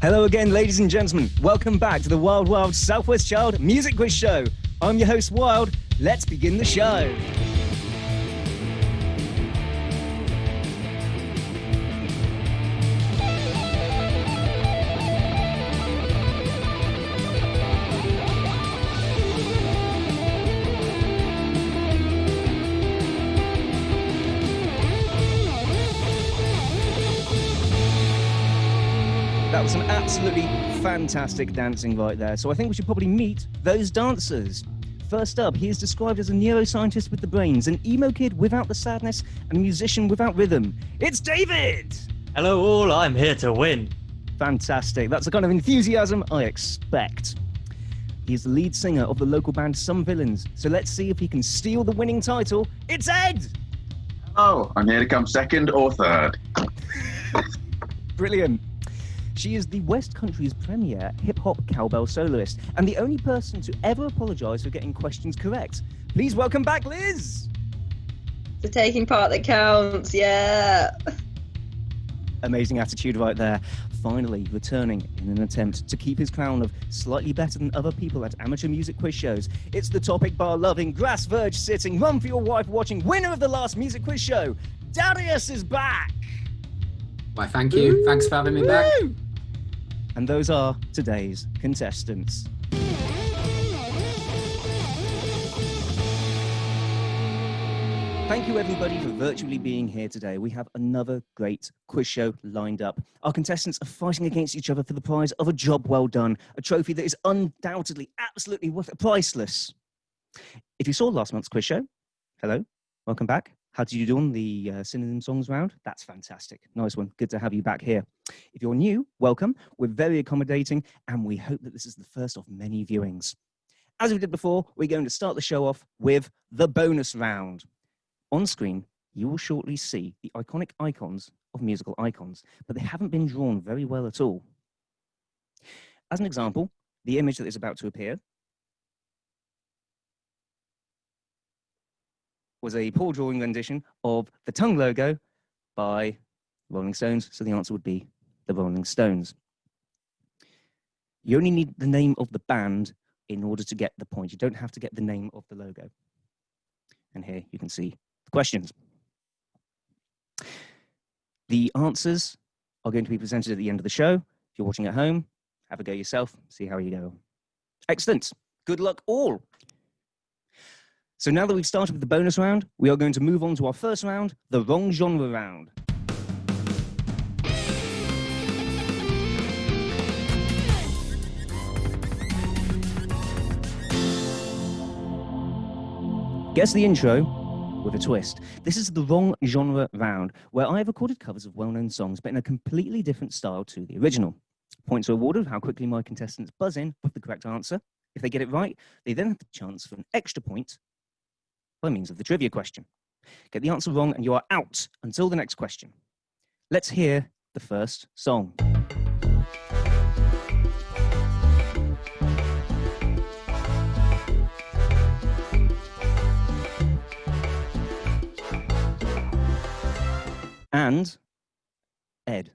Hello again, ladies and gentlemen. Welcome back to the Wild Wild Southwest Child Music Quiz Show. I'm your host, Wild. Let's begin the show. That was some absolutely fantastic dancing right there. So I think we should probably meet those dancers. First up, he is described as a neuroscientist with the brains, an emo kid without the sadness, and a musician without rhythm. It's David! Hello all, I'm here to win. Fantastic. That's the kind of enthusiasm I expect. He is the lead singer of the local band Some Villains. So let's see if he can steal the winning title. It's Ed! Hello, I'm here to come second or third. Brilliant. She is the West Country's premier hip-hop cowbell soloist and the only person to ever apologise for getting questions correct. Please welcome back Liz! The taking part that counts, yeah. Amazing attitude right there. Finally returning in an attempt to keep his crown of slightly better than other people at amateur music quiz shows. It's the topic bar loving, grass verge sitting, run for your wife watching winner of the last music quiz show. Darius is back! Why, thank you. Ooh, thanks for having me back. And those are today's contestants. Thank you everybody for virtually being here today. We have another great quiz show lined up. Our contestants are fighting against each other for the prize of a job well done, a trophy that is undoubtedly absolutely priceless. If you saw last month's quiz show, hello, welcome back. How did you do on the synonym songs round? That's fantastic. Nice one. Good to have you back here. If you're new, welcome. We're very accommodating, and we hope that this is the first of many viewings. As we did before, we're going to start the show off with the bonus round. On screen, you will shortly see the iconic icons of musical icons, but they haven't been drawn very well at all. As an example, the image that is about to appear was a poor drawing rendition of the tongue logo by Rolling Stones, so the answer would be the Rolling Stones. You only need the name of the band in order to get the point. You don't have to get the name of the logo. And here you can see the questions. The answers are going to be presented at the end of the show. If you're watching at home, have a go yourself, see how you go. Excellent. Good luck all. So now that we've started with the bonus round, we are going to move on to our first round, the wrong genre round. Guess the intro with a twist. This is the wrong genre round, where I have recorded covers of well-known songs, but in a completely different style to the original. Points are awarded how quickly my contestants buzz in with the correct answer. If they get it right, they then have the chance for an extra point by means of the trivia question. Get the answer wrong and you are out until the next question. Let's hear the first song. And Ed.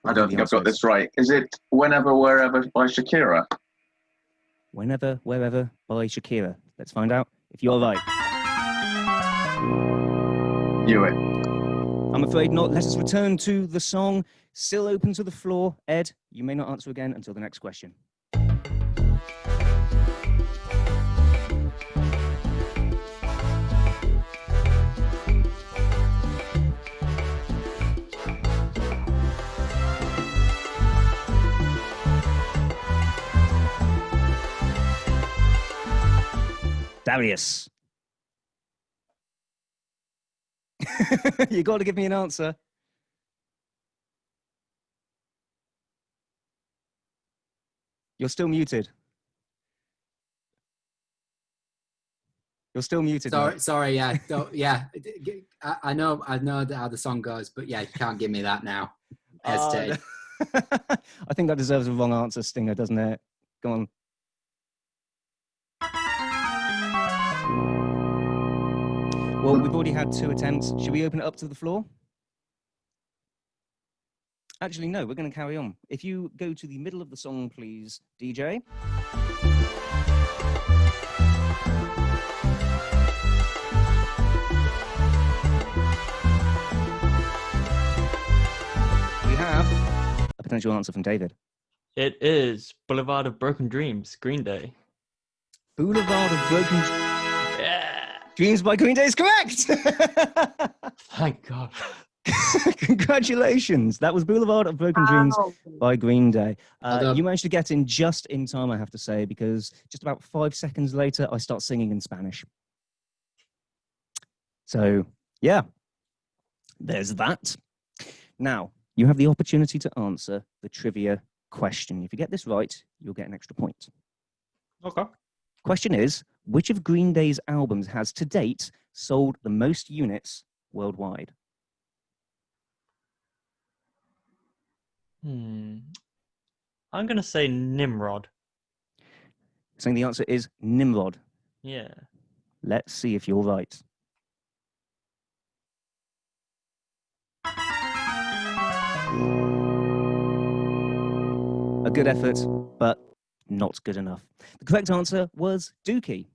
I don't think I've got this right. Is it Whenever, Wherever by Shakira? Whenever, Wherever by Shakira. Let's find out if you're right. Knew it. I'm afraid not. Let us return to the song. Still open to the floor. Ed, you may not answer again until the next question. Darius. You got to give me an answer. You're still muted. You're still muted. Sorry, yeah, yeah. I know how the song goes, but yeah, you can't give me that now. Hesitate. I think that deserves a wrong answer, Stinger, doesn't it? Go on. Well, we've already had 2 attempts. Should we open it up to the floor? Actually, no, we're going to carry on. If you go to the middle of the song, please, DJ. We have a potential answer from David. It is Boulevard of Broken Dreams, Green Day. Boulevard of Broken Yeah. Dreams by Green Day is correct! Thank God. Congratulations. That was Boulevard of Broken Dreams by Green Day. You managed to get in just in time, I have to say, because just about 5 seconds later, I start singing in Spanish. So, yeah, there's that. Now, you have the opportunity to answer the trivia question. If you get this right, you'll get an extra point. Okay. Question is, which of Green Day's albums has to date sold the most units worldwide? I'm going to say Nimrod. Saying the answer is Nimrod. Yeah. Let's see if you're right. A good effort, but not good enough. The correct answer was Dookie.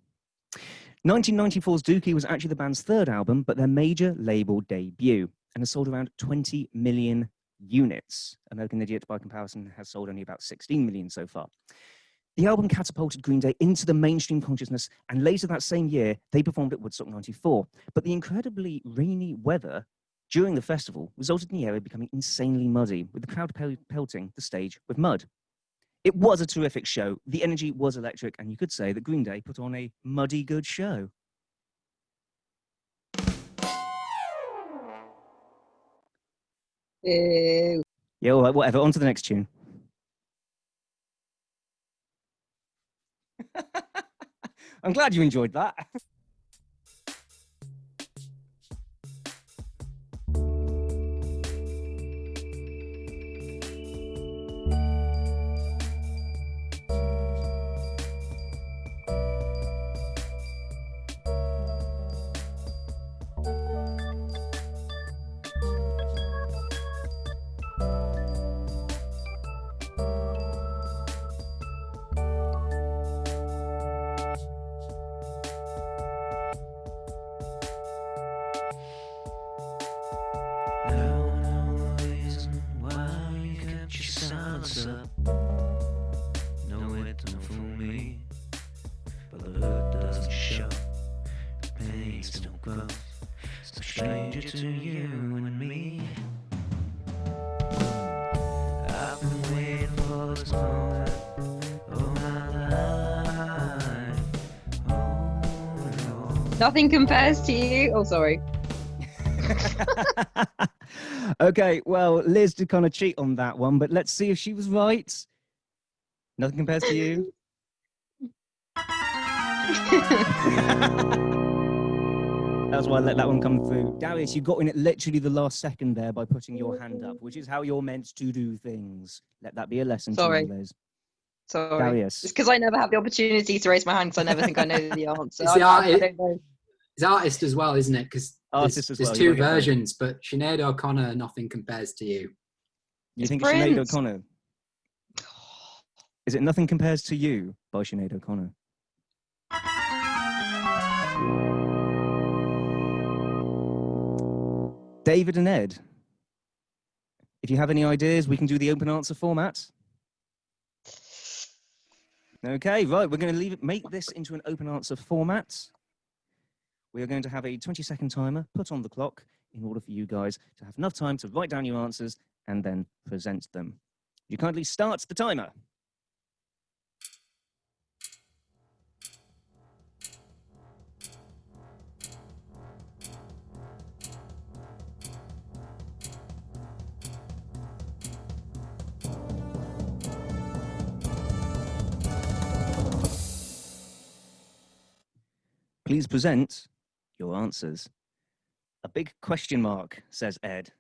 1994's Dookie was actually the band's third album, but their major label debut, and has sold around 20 million units. American Idiot, by comparison, has sold only about 16 million so far. The album catapulted Green Day into the mainstream consciousness, and later that same year, they performed at Woodstock 94. But the incredibly rainy weather during the festival resulted in the area becoming insanely muddy, with the crowd pelting the stage with mud. It was a terrific show. The energy was electric, and you could say that Green Day put on a muddy good show. Ew. Yeah, all right, whatever. On to the next tune. I'm glad you enjoyed that. Nothing compares to you. Oh, sorry. Okay, well, Liz did kind of cheat on that one, but let's see if she was right. Nothing compares to you. That's why I let that one come through. Darius, you got in it literally the last second there by putting your hand up, which is how you're meant to do things. Let that be a lesson to you, Liz. Sorry. Darius. It's because I never have the opportunity to raise my hand because I never think I know the answer. It's artist as well, isn't it? Because there's two versions, but Sinead O'Connor, Nothing Compares to You. You think it's Sinead O'Connor? Is it Nothing Compares to You by Sinead O'Connor? David and Ed, if you have any ideas, we can do the open answer format. Okay, right, we're going to make this into an open answer format. We are going to have a 20-second timer put on the clock in order for you guys to have enough time to write down your answers and then present them. You kindly start the timer. Please present your answers. A big question mark, says Ed.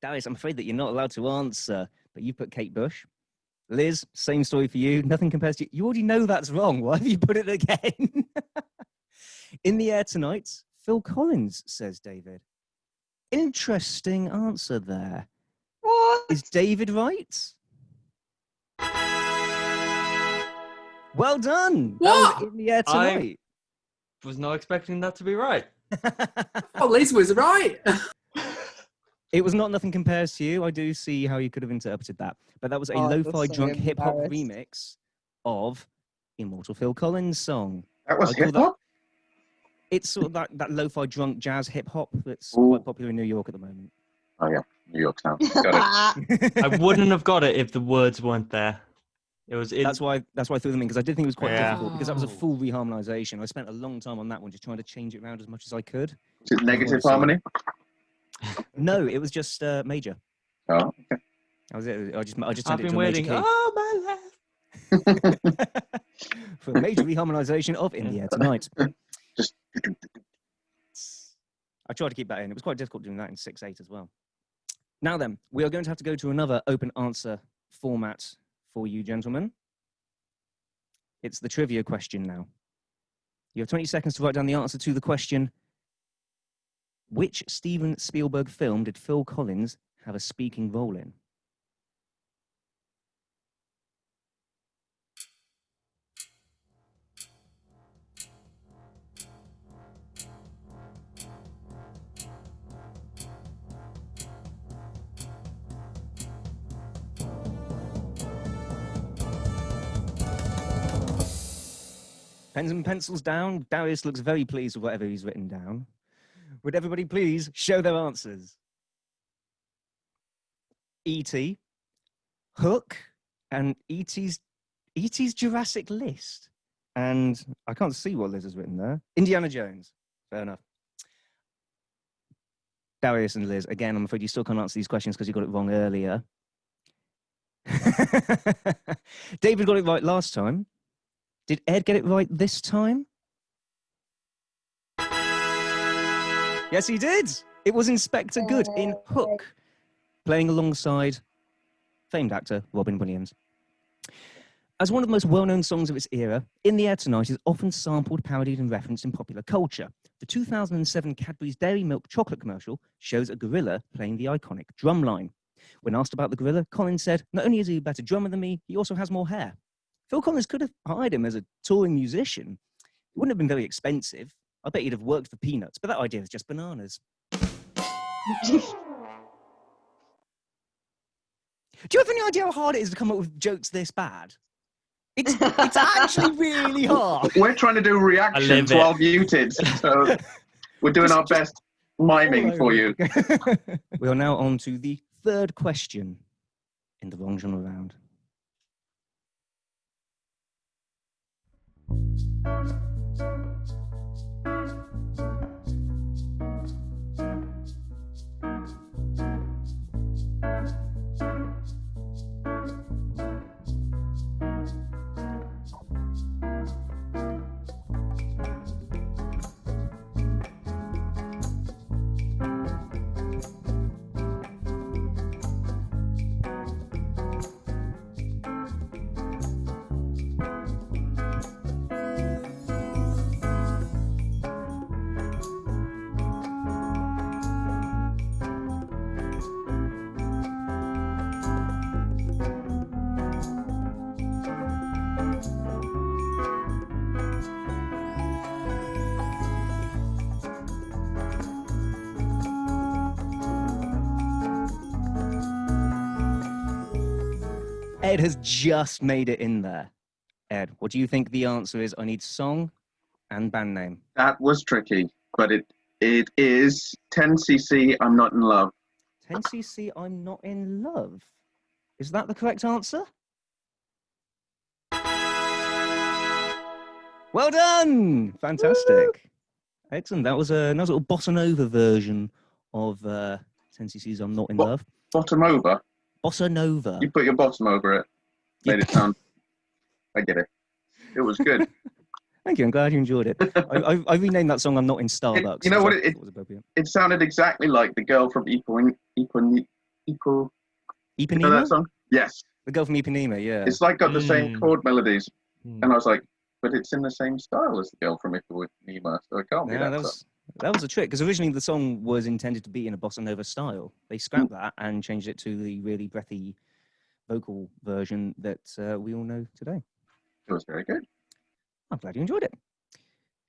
Darius, I'm afraid that you're not allowed to answer, but you put Kate Bush. Liz, same story for you. Nothing compares to you. You already know that's wrong. Why have you put it again? In the Air Tonight, Phil Collins, says David. Interesting answer there. What? Is David right? Well done. That was In the Air Tonight. Was not expecting that to be right. Oh, Liz was right. It was not Nothing Compares to You. I do see how you could have interpreted that. But that was a lo-fi drunk hip-hop remix of Immortal Phil Collins' song. That was hip-hop? It's sort of that lo-fi drunk jazz hip-hop that's quite popular in New York at the moment. Oh, yeah. New York sound. Got it. I wouldn't have got it if the words weren't there. That's why I threw them in, because I did think it was quite difficult, because that was a full reharmonization. I spent a long time on that one, just trying to change it around as much as I could. Is it negative harmony? No, it was just major. Oh, okay. That was it. I just I've turned it been to a major waiting key. all my life. For a major reharmonization of In the Air Tonight. Just. I tried to keep that in. It was quite difficult doing that in 6/8 as well. Now then, we are going to have to go to another open answer format for you, gentlemen. It's the trivia question now. You have 20 seconds to write down the answer to the question. Which Steven Spielberg film did Phil Collins have a speaking role in? Pens and pencils down. Darius looks very pleased with whatever he's written down. Would everybody please show their answers? E.T., Hook, and E.T.'s Jurassic List. And I can't see what Liz has written there. Indiana Jones. Fair enough. Darius and Liz, again, I'm afraid you still can't answer these questions because you got it wrong earlier. David got it right last time. Did Ed get it right this time? Yes, he did. It was Inspector Good in Hook, playing alongside famed actor Robin Williams. As one of the most well-known songs of its era, In the Air Tonight is often sampled, parodied, and referenced in popular culture. The 2007 Cadbury's Dairy Milk chocolate commercial shows a gorilla playing the iconic drum line. When asked about the gorilla, Collins said, "Not only is he a better drummer than me, he also has more hair." Phil Collins could have hired him as a touring musician. It wouldn't have been very expensive. I bet he'd have worked for peanuts, but that idea is just bananas. Do you have any idea how hard it is to come up with jokes this bad? It's actually really hard. We're trying to do reactions while muted, so we're doing our best miming for you. We are now on to the third question in the wrong genre round. Ed has just made it in there. Ed, what do you think the answer is? I need song and band name. That was tricky, but it is 10cc, I'm Not in Love. 10cc, I'm Not in Love. Is that the correct answer? Well done! Fantastic. Excellent. That was a nice little bossa nova version of 10cc's I'm Not in Love. Bottom over? Bossa nova. You put your bottom over it. Made it sound... I get it. It was good. Thank you. I'm glad you enjoyed it. I renamed that song I'm Not in Starbucks. You know what? It sounded exactly like the girl from Ipanema. You know that song? Yes. The girl from Ipanema, yeah. It's like got the same chord melodies. And I was like, but it's in the same style as the girl from Ipanema, so it can't be that That was a trick, because originally the song was intended to be in a bossa nova style. They scrapped that and changed it to the really breathy vocal version that we all know today. It was very good. I'm glad you enjoyed it.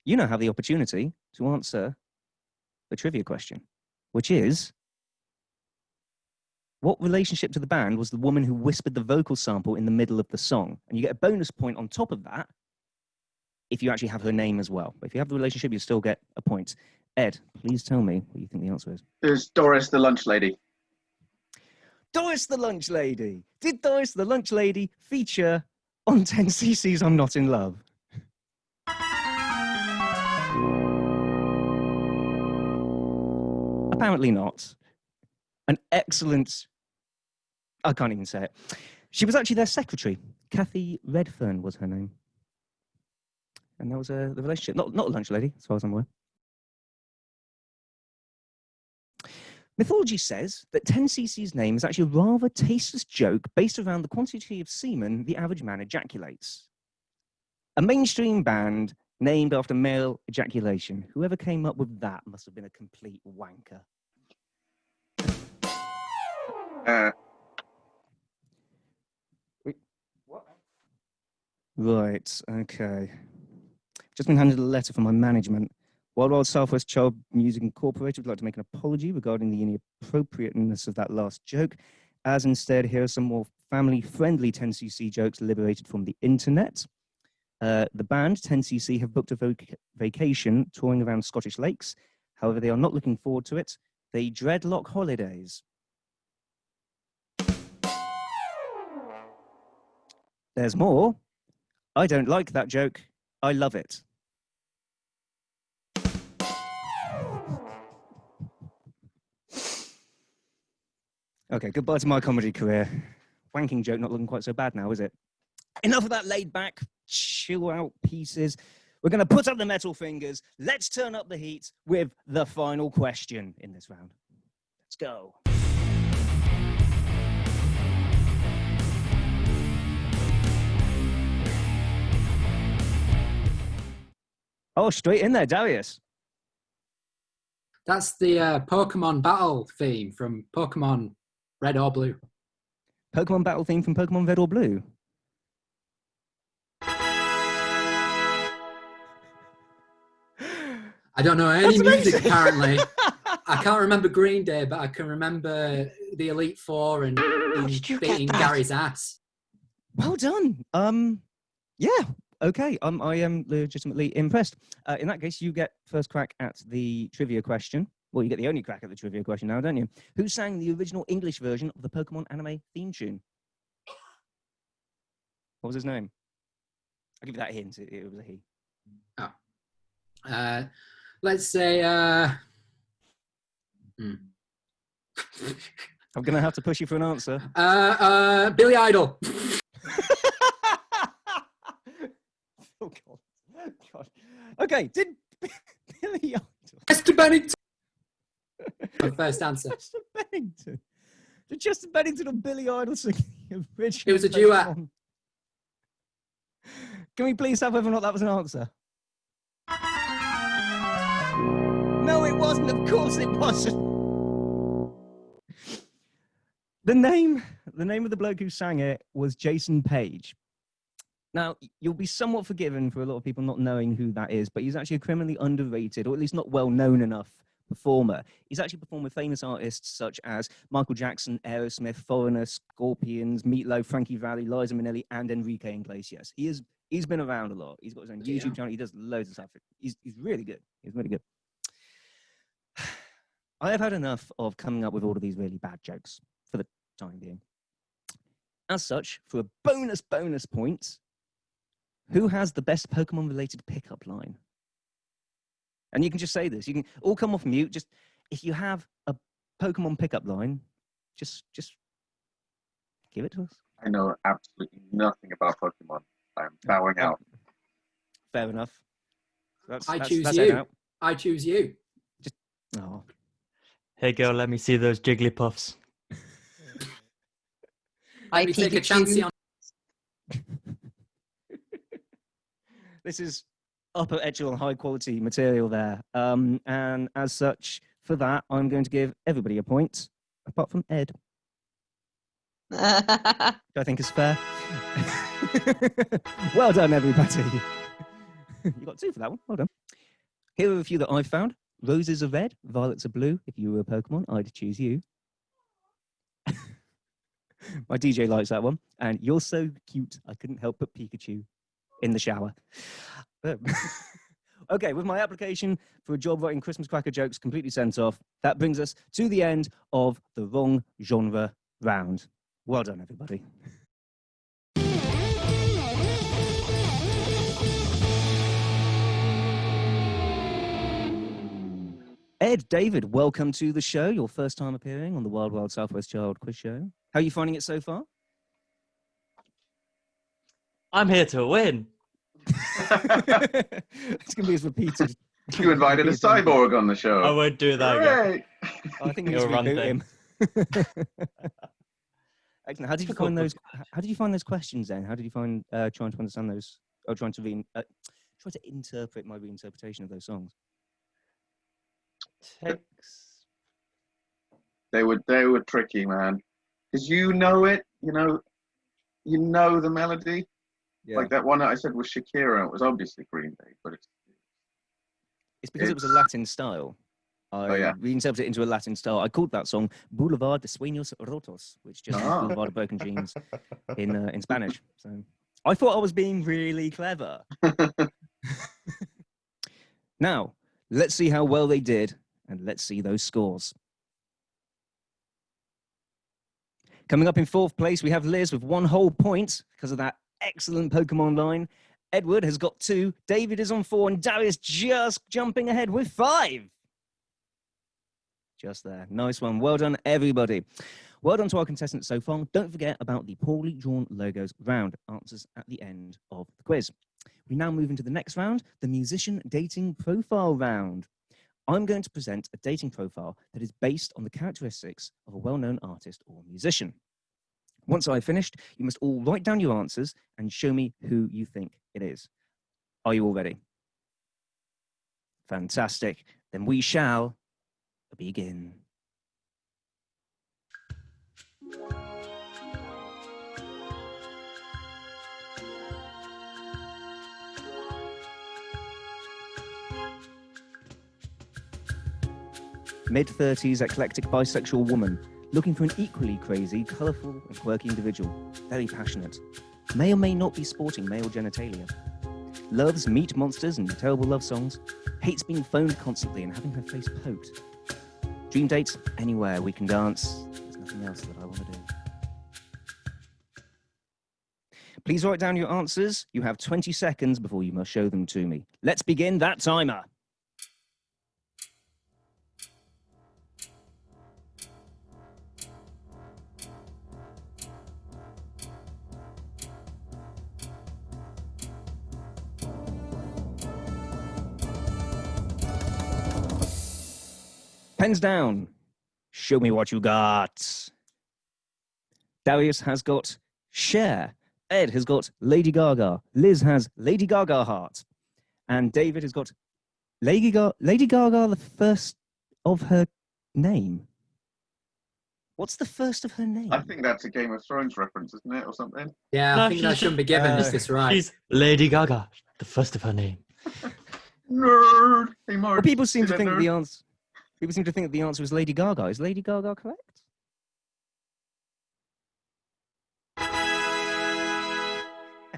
You now have the opportunity to answer the trivia question, which is, what relationship to the band was the woman who whispered the vocal sample in the middle of the song? And you get a bonus point on top of that if you actually have her name as well. But if you have the relationship, you still get a point. Ed, please tell me what you think the answer is. There's Doris the lunch lady. Doris the Lunch Lady. Did Doris the Lunch Lady feature on 10cc's I'm Not in Love? Apparently not. An excellent... I can't even say it. She was actually their secretary. Kathy Redfern was her name. And that was the relationship. Not a lunch lady, as far as I'm aware. Mythology says that 10cc's name is actually a rather tasteless joke based around the quantity of semen the average man ejaculates. A mainstream band named after male ejaculation. Whoever came up with that must have been a complete wanker. What? Right, okay. Just been handed a letter from my management. WildWildSouthWestChild Music Incorporated would like to make an apology regarding the inappropriateness of that last joke, as instead here are some more family-friendly 10cc jokes liberated from the internet. The band 10cc have booked a vacation touring around Scottish lakes. However, they are not looking forward to it. They dreadlock holidays. There's more. I don't like that joke. I love it. Okay, goodbye to my comedy career. Wanking joke not looking quite so bad now, is it? Enough of that laid back, chill out pieces. We're going to put up the metal fingers. Let's turn up the heat with the final question in this round. Let's go. Oh, straight in there, Darius. That's the Pokemon battle theme from Pokemon Red or Blue. Pokemon battle theme from Pokemon Red or Blue? I don't know any music, apparently. I can't remember Green Day, but I can remember the Elite Four and beating Gary's ass. Well done. Yeah. Okay. I am legitimately impressed. In that case, you get first crack at the trivia question. Well, you get the only crack at the trivia question now, don't you? Who sang the original English version of the Pokemon anime theme tune? What was his name? I'll give you that hint. It was a he. Oh. Let's say... I'm going to have to push you for an answer. Billy Idol. Oh, God. Okay, did Billy Idol... Chester Bennington. First answer. Chester Bennington. Did Chester Bennington or Billy Idol sing the original? It was a duet. Can we please have whether or not that was an answer? No, it wasn't. Of course it wasn't. The name of the bloke who sang it was Jason Page. Now, you'll be somewhat forgiven for a lot of people not knowing who that is, but he's actually a criminally underrated, or at least not well-known enough, performer. He's actually performed with famous artists such as Michael Jackson, Aerosmith, Foreigner, Scorpions, Meatloaf, Frankie Valli, Liza Minnelli, and Enrique Iglesias. He's been around a lot. He's got his own YouTube channel. He does loads of stuff. He's really good. He's really good. I have had enough of coming up with all of these really bad jokes for the time being. As such, for a bonus point, who has the best Pokemon-related pickup line? And you can just say this. You can all come off mute. Just if you have a Pokemon pickup line, just give it to us. I know absolutely nothing about Pokemon. I'm bowing out. Fair enough. I choose you. I choose you. Just Hey girl, let me see those Jigglypuffs. Let me take a chance on. This is upper echelon, high quality material there. And as such, for that, I'm going to give everybody a point, apart from Ed. Which I think is fair. Well done, everybody. You got 2 for that one. Well done. Here are a few that I've found. Roses are red, violets are blue. If you were a Pokemon, I'd choose you. My DJ likes that one. And you're so cute, I couldn't help but Pikachu in the shower. Okay, with my application for a job writing Christmas cracker jokes completely sent off, that brings us to the end of the wrong genre round. Well done, everybody. Ed, David, welcome to the show. Your first time appearing on the Wild Wild Southwestchild Quiz Show. How are you finding it so far? I'm here to win. It's going to be as repeated. You invited a cyborg on the show. I won't do that again. I think we need to reboot him. Excellent. How did you find those? How did you find those questions then? How did you find trying to understand those, or trying to try to interpret my reinterpretation of those songs? Text. They were tricky, man, because you know it. You know the melody. Yeah. Like that one that I said was Shakira. It was obviously Green Day, but it's because it was a Latin style. I reinterpreted it into a Latin style. I called that song Boulevard de Sueños Rotos, which just means Boulevard of Broken Dreams in Spanish. So I thought I was being really clever. Now, let's see how well they did, and let's see those scores. Coming up in 4th place, we have Liz with 1 whole point because of that excellent Pokemon line. Edward has got 2, David is on 4, and Darius just jumping ahead with 5. Just there. Nice one. Well done, everybody. Well done to our contestants so far. Don't forget about the poorly drawn logos round. Answers at the end of the quiz. We now move into the next round, the musician dating profile round. I'm going to present a dating profile that is based on the characteristics of a well-known artist or musician. Once I've finished, you must all write down your answers and show me who you think it is. Are you all ready? Fantastic. Then we shall begin. Mid-30s eclectic bisexual woman, looking for an equally crazy, colourful and quirky individual. Very passionate. May or may not be sporting male genitalia. Loves meat monsters and terrible love songs. Hates being phoned constantly and having her face poked. Dream dates, anywhere we can dance. There's nothing else that I want to do. Please write down your answers. You have 20 seconds before you must show them to me. Let's begin that timer. Pens down. Show me what you got. Darius has got Cher. Ed has got Lady Gaga. Liz has Lady Gaga heart. And David has got Lady Gaga, the first of her name. What's the first of her name? I think that's a Game of Thrones reference, isn't it, or something? Yeah, I think that shouldn't be given. Is this right? She's Lady Gaga, the first of her name. Nerd. Hey, Mark. Well, people seem to think the answer. People seem to think that the answer is Lady Gaga. Is Lady Gaga correct?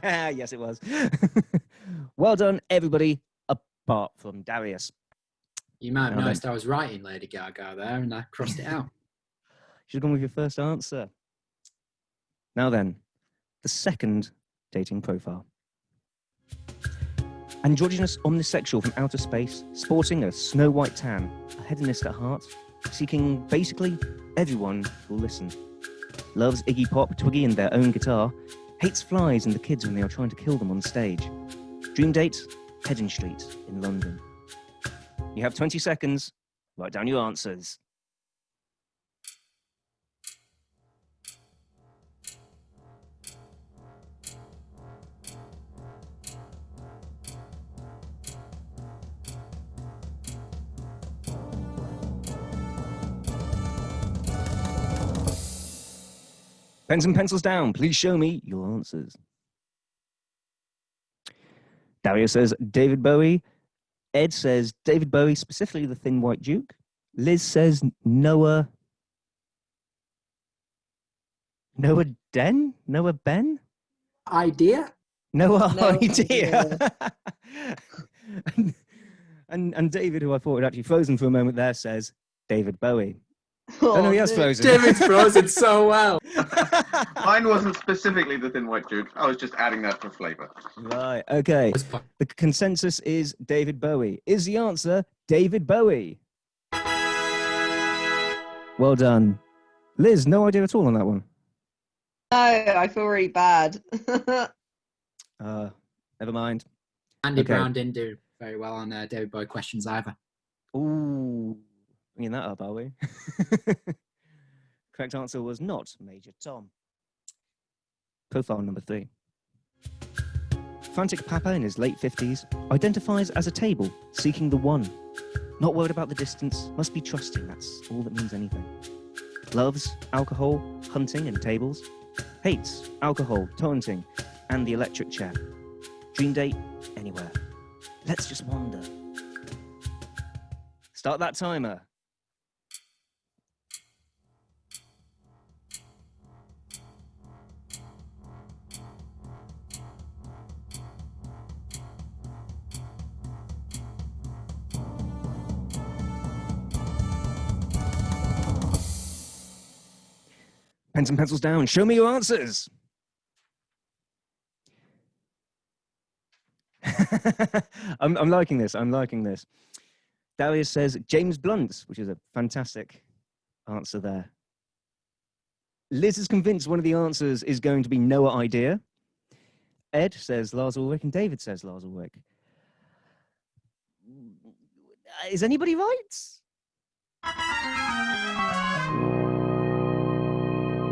Yes, it was. Well done, everybody, apart from Darius. You might have noticed I was writing Lady Gaga there, and I crossed it out. Should have gone with your first answer. Now then, the second dating profile. Androgynous omnisexual from outer space, sporting a snow-white tan, a hedonist at heart, seeking basically everyone who'll listen. Loves Iggy Pop, Twiggy and their own guitar, hates flies and the kids when they are trying to kill them on stage. Dream date, Hedden Street in London. You have 20 seconds. Write down your answers. Pens and pencils down. Please show me your answers. Darius says David Bowie. Ed says David Bowie, specifically the Thin White Duke. Liz says Noah Ben? Idea? Noah No idea. and David, who I thought had actually frozen for a moment there, says David Bowie. Oh, no, he has frozen. David's frozen so well. Mine wasn't specifically the Thin White Duke. I was just adding that for flavour. Right, okay. The consensus is David Bowie. Is the answer David Bowie? Well done. Liz, no idea at all on that one. No, I feel really bad. Never mind. Andy Brown didn't do very well on David Bowie questions either. Ooh, bringing that up, are we? Correct answer was not Major Tom. Profile number 3. Frantic Papa in his late 50s identifies as a table, seeking the one. Not worried about the distance, must be trusting, that's all that means anything. Loves alcohol, hunting and tables. Hates alcohol, torrenting, and the electric chair. Dream date, anywhere. Let's just wander. Start that timer. Pens and pencils down. Show me your answers. I'm liking this. I'm liking this. Darius says James Blunt, which is a fantastic answer there. Liz is convinced one of the answers is going to be Noah Idea. Ed says Lars Ulrich and David says Lars Ulrich. Is anybody right?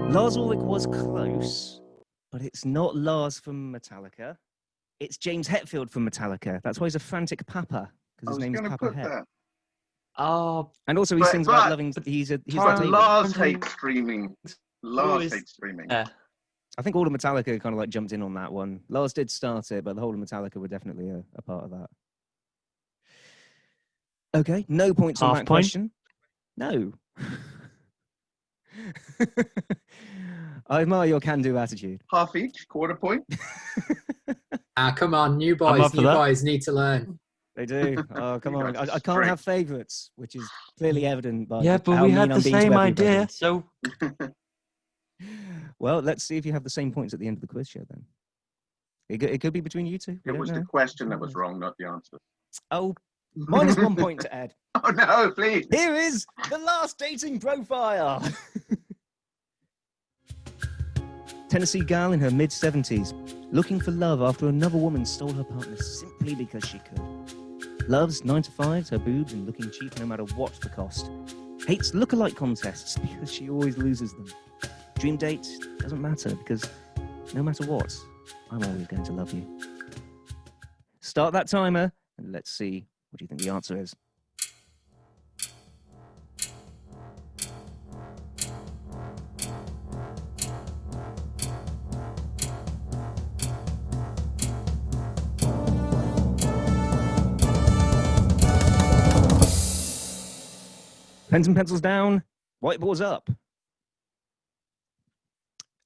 Lars Ulrich was close, but it's not Lars from Metallica. It's James Hetfield from Metallica. That's why he's a frantic papa, because his name is Papa Het. Oh, and also he sings about loving. He's Lars hates streaming. Lars hates streaming. Yeah. I think all of Metallica kind of like jumped in on that one. Lars did start it, but the whole of Metallica were definitely a part of that. Okay, no points on that question. No. I admire your can-do attitude. Half each, quarter point. Come on, new boys need to learn. They do. Oh, come on. I can't have favourites, which is clearly evident by but how we mean had I'm the being to same everybody. idea, so... Well, let's see if you have the same points at the end of the quiz show, then. It could be between you two. It was the question that was wrong, not the answer. Oh, minus 1 point to Ed. Oh, no, please. Here is the last dating profile. Tennessee gal in her mid-70s, looking for love after another woman stole her partner simply because she could. Loves 9 to 5s, her boobs, and looking cheap no matter what the cost. Hates look-alike contests because she always loses them. Dream date doesn't matter because no matter what, I'm always going to love you. Start that timer and let's see what you think the answer is. Pens and pencils down, whiteboards up.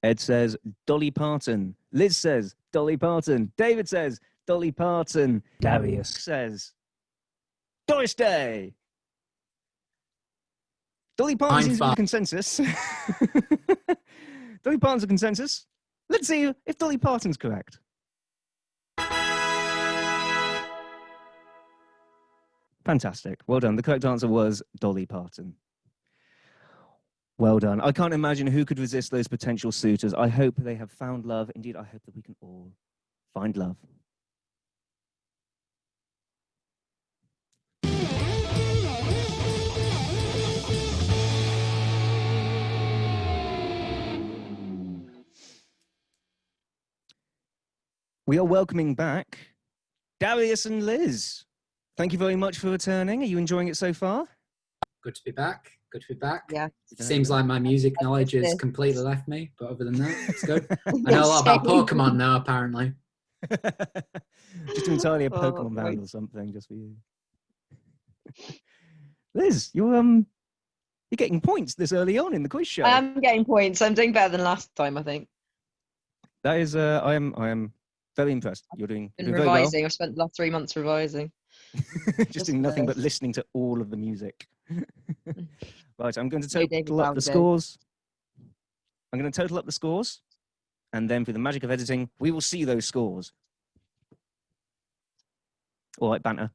Ed says Dolly Parton. Liz says Dolly Parton. David says Dolly Parton. Darius says Doris Day. Dolly Parton seems to be the consensus. Dolly Parton's a consensus. Let's see if Dolly Parton's correct. Fantastic. Well done. The correct answer was Dolly Parton. Well done. I can't imagine who could resist those potential suitors. I hope they have found love. Indeed, I hope that we can all find love. We are welcoming back Darius and Liz. Thank you very much for returning. Are you enjoying it so far? Good to be back. Good to be back. Yeah. Seems like my music knowledge has completely left me, but other than that, it's good. I know a lot about Pokemon now, apparently. Just entirely a Pokemon band or something, just for you. Liz, you're getting points this early on in the quiz show. I'm getting points. I'm doing better than last time, I think. That is, I am very impressed. You're doing Been very revising. well. I've spent the last 3 months revising. Just doing nothing but listening to all of the music. Right, I'm going to total up the scores. I'm going to total up the scores, and then through the magic of editing, we will see those scores. All right, banter.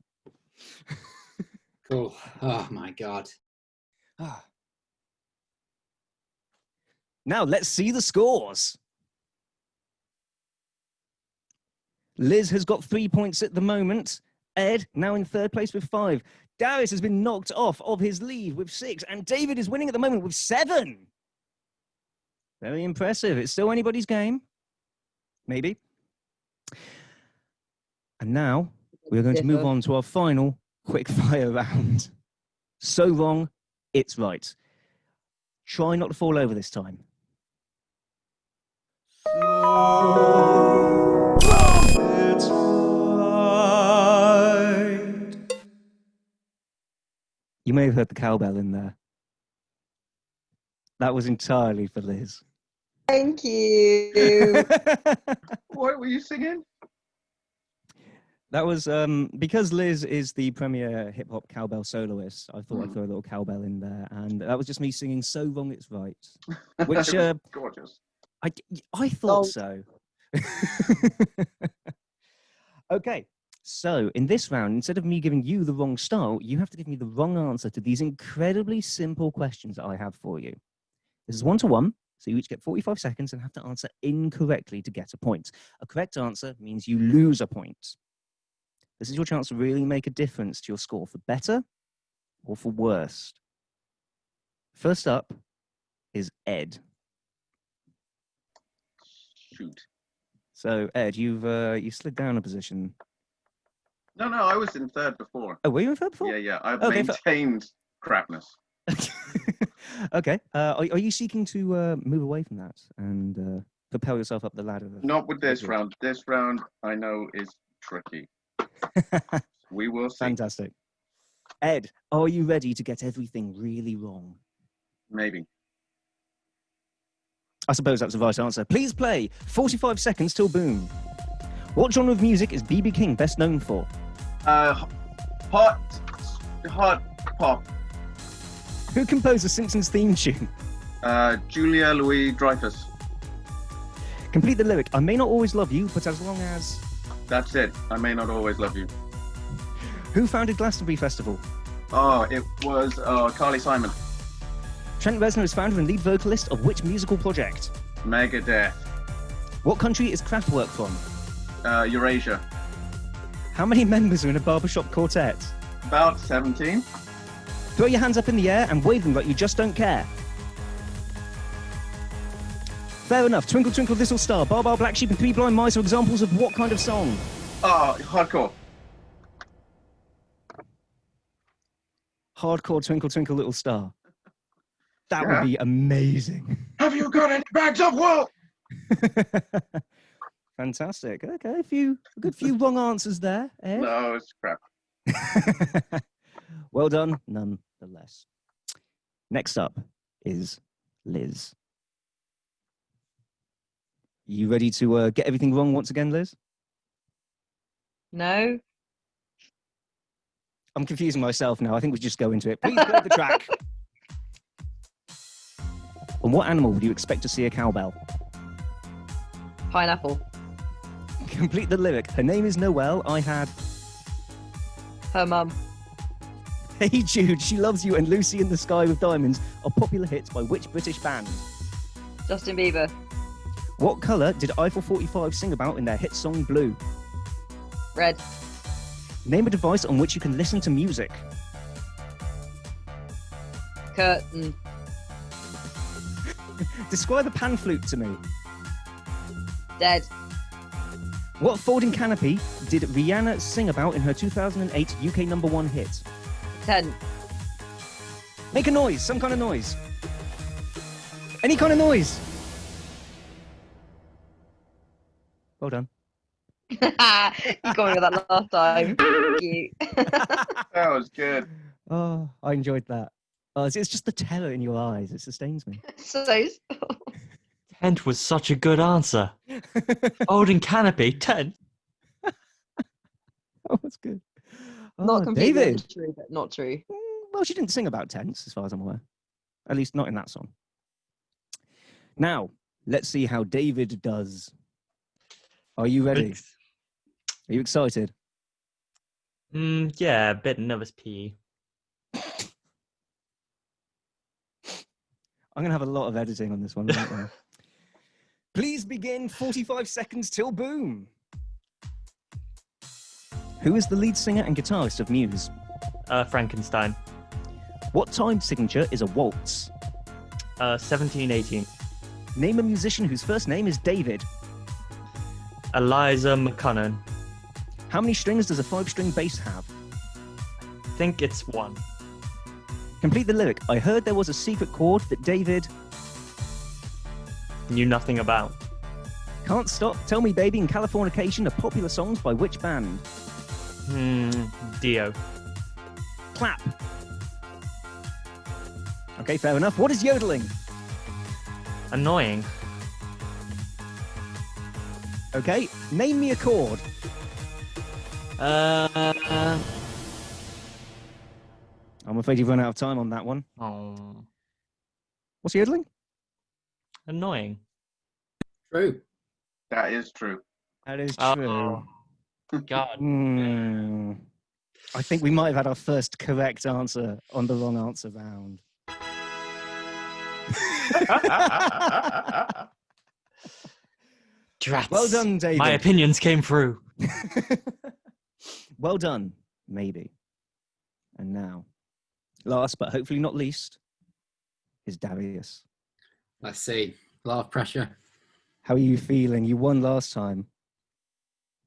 Cool. Oh my God. Now let's see the scores. Liz has got 3 points at the moment. Ed now in third place with 5. Darius has been knocked off of his lead with 6, and David is winning at the moment with 7. Very impressive. It's still anybody's game. Maybe. And now we're going to move on to our final quick fire round. So wrong, it's right. Try not to fall over this time. It's right. You may have heard the cowbell in there. That was entirely for Liz. Thank you. What were you singing? That was because Liz is the premier hip hop cowbell soloist. I thought I'd throw a little cowbell in there, and that was just me singing "So Wrong It's Right," which gorgeous. I thought so. Okay, so in this round, instead of me giving you the wrong style, you have to give me the wrong answer to these incredibly simple questions that I have for you. This is 1-to-1. So you each get 45 seconds and have to answer incorrectly to get a point. A correct answer means you lose a point. This is your chance to really make a difference to your score for better or for worst. First up is Ed. Shoot. So Ed, you slid down a position. No, I was in third before. Oh, were you in third before? Yeah. I've maintained crapness. Okay. Are you seeking to move away from that and propel yourself up the ladder? Not with this round. This round, I know, is tricky. We will see. Fantastic. Ed, are you ready to get everything really wrong? Maybe. I suppose that's the right answer. Please play 45 seconds till boom. What genre of music is B.B. King best known for? Hot pop. Who composed the Simpsons theme tune? Julia Louis-Dreyfus. Complete the lyric. I may not always love you, but as long as... That's it. I may not always love you. Who founded Glastonbury Festival? Oh, it was Carly Simon. Trent Reznor is founder and lead vocalist of which musical project? Megadeth. What country is Kraftwerk from? Eurasia. How many members are in a barbershop quartet? About 17. Throw your hands up in the air and wave them like you just don't care. Fair enough. Twinkle, twinkle, little star. Bar, bar, black sheep and 3 blind mice are examples of what kind of song? Hardcore. Hardcore, twinkle, twinkle, little star. That would be amazing. Have you got any bags of wool? Fantastic. Okay, a good few wrong answers there, Ed. No, it's crap. Well done, nonetheless. Next up is Liz. You ready to get everything wrong once again, Liz? No. I'm confusing myself now. I think we just go into it. Please play the track. On what animal would you expect to see a cowbell? Pineapple. Complete the lyric. Her name is Noelle. I had... Her mum. Hey Jude, She Loves You and Lucy in the Sky with Diamonds are popular hits by which British band? Justin Bieber. What colour did Eiffel 45 sing about in their hit song Blue? Red. Name a device on which you can listen to music. Curtain. Describe a pan flute to me. Dead. What folding canopy did Rihanna sing about in her 2008 UK #1 hit? Tent. Make a noise, some kind of noise. Any kind of noise. Well done. You got me with that last time. Thank you. That was good. Oh, I enjoyed that. Oh, it's just the terror in your eyes. It sustains me. Tent was such a good answer. Folding canopy, tent. Oh, that's good. Not Oh, completely David. untrue, but not true. Well, she didn't sing about tents, as far as I'm aware. At least not in that song. Now, let's see how David does. Are you ready? Thanks. Are you excited? Yeah, a bit nervous pee. I'm going to have a lot of editing on this one. Right now. Please begin 45 seconds till boom. Who is the lead singer and guitarist of Muse? Frankenstein. What time signature is a waltz? 1718. Name a musician whose first name is David. Eliza McConnon. How many strings does a 5-string bass have? I think it's 1. Complete the lyric. I heard there was a secret chord that David Knew nothing about. Can't Stop, Tell Me Baby, and Californication are popular songs by which band? Dio. Clap. Okay, fair enough. What is yodeling? Annoying. Okay, name me a chord. Uh, I'm afraid you've run out of time on that one. oh, What's yodeling? annoying. True. That is true. That is Oh. true. God. I think we might have had our first correct answer on the wrong answer round. Drats. Well done, David. My opinions came through. Well done, maybe. And now, last but hopefully not least, is Darius. Let's see. A lot of pressure. How are you feeling? You won last time.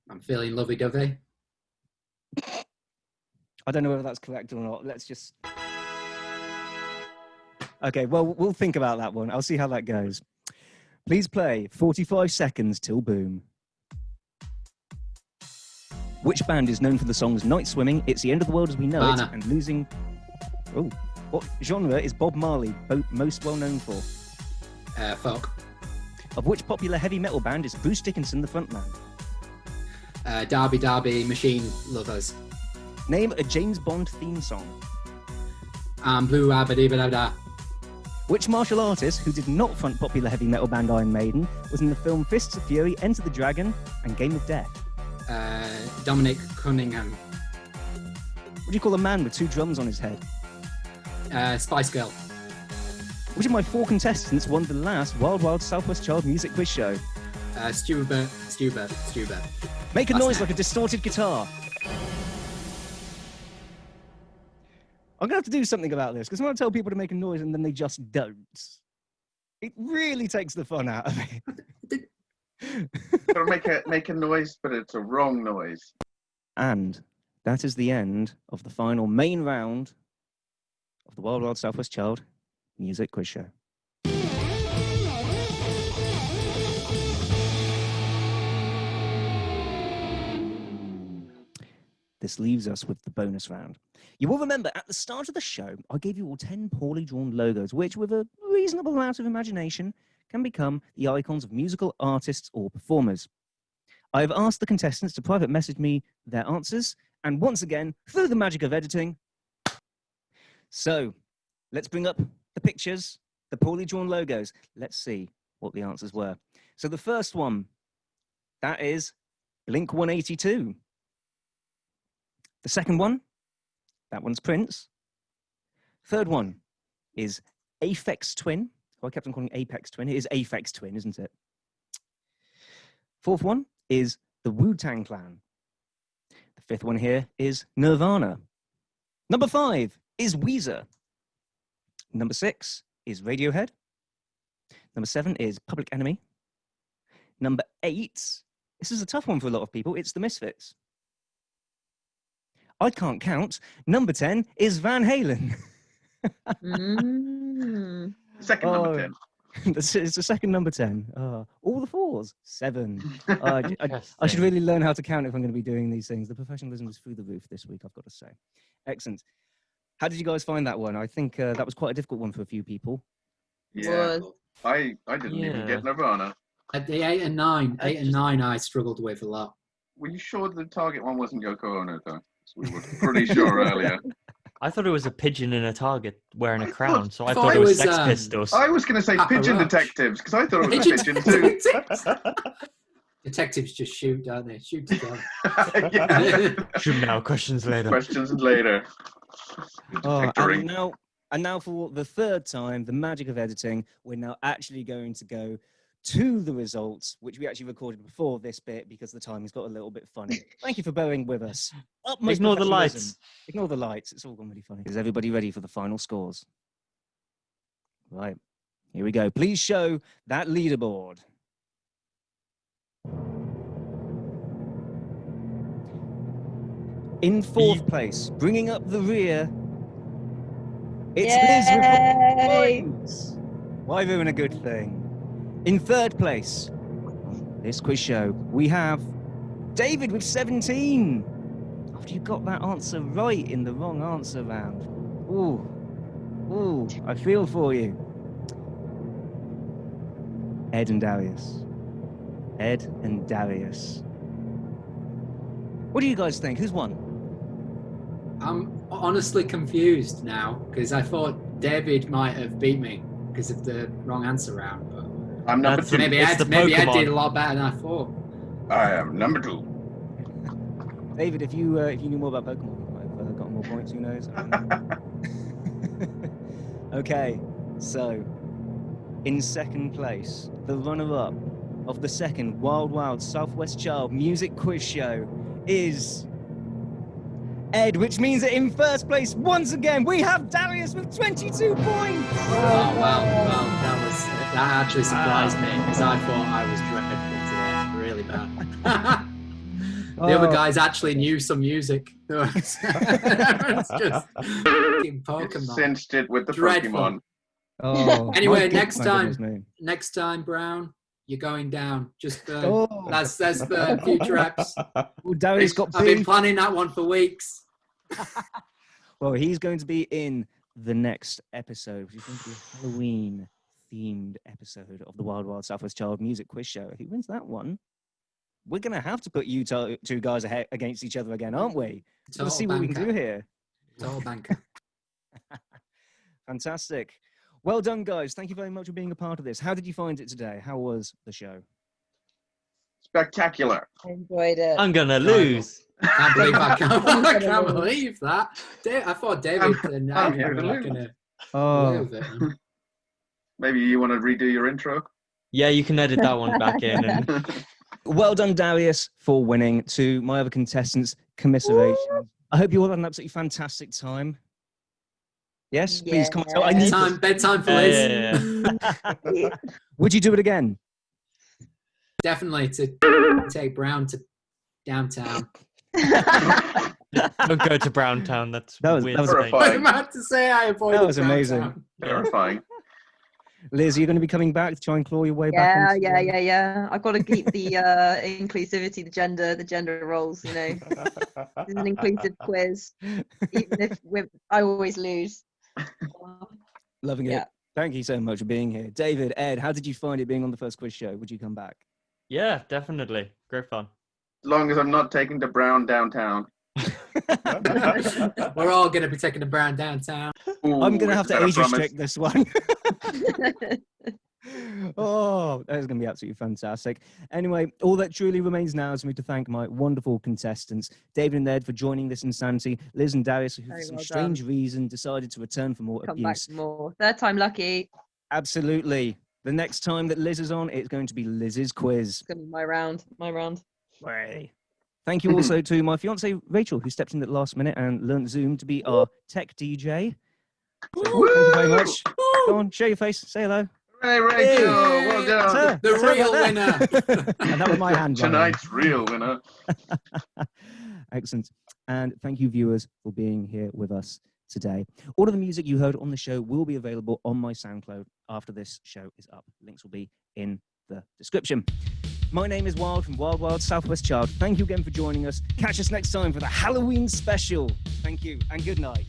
I'm feeling lovey-dovey. I don't know whether that's correct or not. Let's just... Okay, well, we'll think about that one. I'll see how that goes. Please play 45 seconds till boom. Which band is known for the songs Night Swimming, It's the End of the World as We Know It, and Losing... Oh, what genre is Bob Marley most well known for? Folk. Of which popular heavy metal band is Bruce Dickinson the frontman? Derby Machine Lovers. Name a James Bond theme song. Blue Abba-dee-ba-da-da. Which martial artist, who did not front popular heavy metal band Iron Maiden, was in the film Fists of Fury, Enter the Dragon, and Game of Death? Dominic Cunningham. What do you call a man with 2 drums on his head? Spice Girl. Which of my 4 contestants won the last Wild WildWildSouthWestChild Music Quiz Show? Stuber. Make a That's noise it. like a distorted guitar. I'm going to have to do something about this, because when I tell people to make a noise and then they just don't, it really takes the fun out of it. Gotta make a noise, but it's a wrong noise. And that is the end of the final main round of the Wild WildSouthWestChild Music Quiz Show. This leaves us with the bonus round. You will remember at the start of the show, I gave you all 10 poorly drawn logos, which with a reasonable amount of imagination can become the icons of musical artists or performers. I have asked the contestants to private message me their answers, and once again, through the magic of editing. So, let's bring up the pictures, the poorly drawn logos. Let's see what the answers were. So the first one, that is Blink 182. The second one, that one's Prince. Third one is Aphex Twin. Oh, I kept on calling it Apex Twin. It is Aphex Twin, isn't it? Fourth one is the Wu-Tang Clan. The fifth one here is Nirvana. Number 5 is Weezer. Number 6 is Radiohead. Number 7 is Public Enemy. Number 8, this is a tough one for a lot of people, it's the Misfits. I can't count. Number 10 is Van Halen. Second number 10. It's the second number 10. All the 4s. 7. I should really learn how to count if I'm going to be doing these things. The professionalism is through the roof this week, I've got to say. Excellent. How did you guys find that one? I think that was quite a difficult one for a few people. Yeah. I didn't even get Nirvana. At the 8 and 9, I struggled with a lot. Were you sure the target one wasn't Yoko Ono, though? We were pretty sure earlier. I thought it was a pigeon in a target wearing a crown, so I thought it was Sex Pistols. I was going to say Pigeon Detectives, because I thought it was Pigeon too. Detectives just shoot, don't they? Shoot together. Shoot now, questions later. Questions later. And now for the third time, the magic of editing, we're now actually going to go to the results, which we actually recorded before this bit because the timing's got a little bit funny. Thank you for bearing with us. Ignore the lights. Ignore the lights. It's all gone really funny. Is everybody ready for the final scores? Right. Here we go. Please show that leaderboard. In fourth place, bringing up the rear, it's Liz with 4 points. Why ruin a good thing? In third place, this quiz show, we have David with 17. After you got that answer right in the wrong answer round. Ooh, I feel for you. Ed and Darius. What do you guys think? Who's won? I'm honestly confused now because I thought David might have beat me because of the wrong answer round. But I'm number 2. Maybe Ed did a lot better than I thought. I am number 2. David, if you knew more about Pokemon, you might have gotten more points. Who knows? Okay, so in second place, the runner-up of the second Wild Southwestchild Music Quiz Show is Ed, which means that in first place, once again, we have Darius with 22 points. Oh, wow. That actually surprised me because I thought I was dreadful today, really bad. The other guys actually knew some music. It's just Pokemon. Cinched it with the Dreadful. Pokemon. Anyway, next time, Brown, you're going down. Just that's the future reps. Well, Darius got I've been planning that one for weeks. Well, he's going to be in the next episode, which is going to be a Halloween-themed episode of the Wild Southwestchild Music Quiz Show. Who wins that one? We're going to have to put you two guys against each other again, aren't we? Let's see what we can do here. Total banker. Fantastic. Well done, guys. Thank you very much for being a part of this. How did you find it today? How was the show? Spectacular. I enjoyed it. I'm going to lose. I can't believe that. I thought David and I here were to not lose. going Oh, to. Maybe you want to redo your intro? Yeah, you can edit that one back in. And... Well done, Darius, for winning. To my other contestants, commiserations. I hope you all had an absolutely fantastic time. Yes, please comment. Oh, I need bedtime for Liz. Yeah. Would you do it again? Definitely to take Brown to downtown. Don't go to Browntown. That's weird. That was terrifying. I'm about to say I avoided That was amazing. downtown. Terrifying. Liz, are you going to be coming back to try and claw your way back? Yeah. I've got to keep the inclusivity, the gender roles. You know, it's an inclusive quiz. Even if I always lose. Loving it. Yeah. Thank you so much for being here. David, Ed, how did you find it being on the first quiz show? Would you come back? Yeah, definitely. Great fun. As long as I'm not taking the Brown downtown. We're all going to be taking the Brown downtown. Ooh, I'm going to have is to that a age promise? restrict this one. Oh, that is going to be absolutely fantastic. Anyway, all that truly remains now is for me to thank my wonderful contestants, David and Ed, for joining this insanity, Liz and Darius, who for some strange reason decided to return for more Come abuse. back for more. Third time lucky. Absolutely. The next time that Liz is on, it's going to be Liz's quiz. It's going to be my round. Way. Thank you also to my fiance Rachel, who stepped in at the last minute and learned Zoom to be our tech DJ. So, thank you very much. Go on, show your face. Say hello. Hey, Rachel, well done. The real winner. And that was my hand. Tonight's real winner. Excellent. And thank you, viewers, for being here with us today. All of the music you heard on the show will be available on my SoundCloud after this show is up. Links will be in the description. My name is Wild from Wild Wild Southwest Child. Thank you again for joining us. Catch us next time for the Halloween special. Thank you and good night.